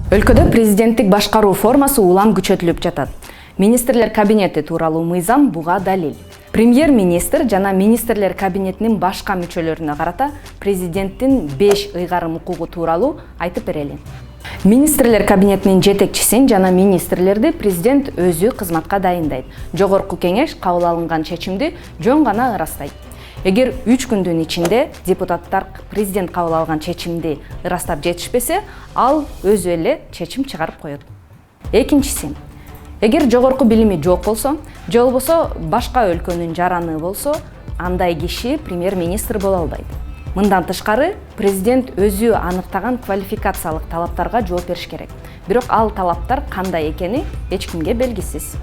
Өлкөдө президенттик башкаруу формасы улам күчөтүлүп жатат. Министрлер кабинети тууралуу мыйзам буга далил. Премьер-министр жана министрлер кабинетинин башка мүчөлөрүнө карата президенттин 5 ыйгарым укугу тууралуу айтып берели. Министрлер кабинетинин жетекчисин жана министрлерди президент өзү кызматка дайындайт. Жогорку кеңеш кабыл алынган чечимди жөн гана ырастайт. Эгер 3 күндүн ичинде депутаттар президент кабыл алган чечимди ырастап жетишпесе, ал өзү эле чечим чыгарып коет. Экинчиси, эгер жогорку билими жок болсо, же болбосо башка өлкөнүн жараны болсо, андай киши премьер-министр боло албайт. Мындан тышкары, президент өзү аныктаган квалификациялык талаптарга жооп бериш керек. Бирок ал талаптар кандай экени эч кимге белгисиз.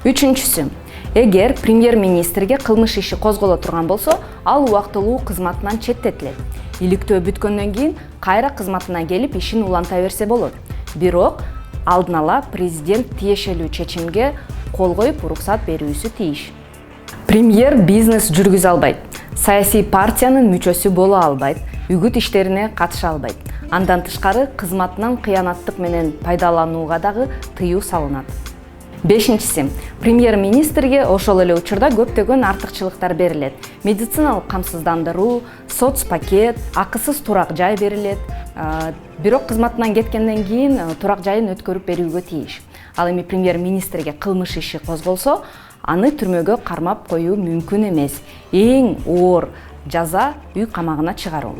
Үчүнчүсү, эгер премьер-министрге кылмыш иши козголо турган болсо, ал убактылуу кызматынан четтетилет. Иликтөө бүткөндөн кийин кайра кызматына келип ишин уланта берсе болот. Бирок алдын ала президент тиешелүү чечимге кол коюп уруксат берүүсү тийиш. Премьер бизнес жүргүзө албайт, саясий партиянын мүчөсү боло албайт, үгүт иштерине катыша албайт. Андан тышкары кызматынан кыянаттык менен пайдаланууга дагы тыюу салынат. Бешинчиси, премьер-министрге ошол эле учурда көптөгөн артыкчылыктар берилет. Медициналык камсыздандыруу, соцпакет, акысыз турак жай берилет. Бирок кызматынан кеткенден кийин турак жайын өткөрүп берүүгө тийиш. Ал эми премьер-министрге кылмыш иши козголсо, аны түрмөгө кармап коюу мүмкүн эмес. Эң оор жаза үй камагына чыгаруу.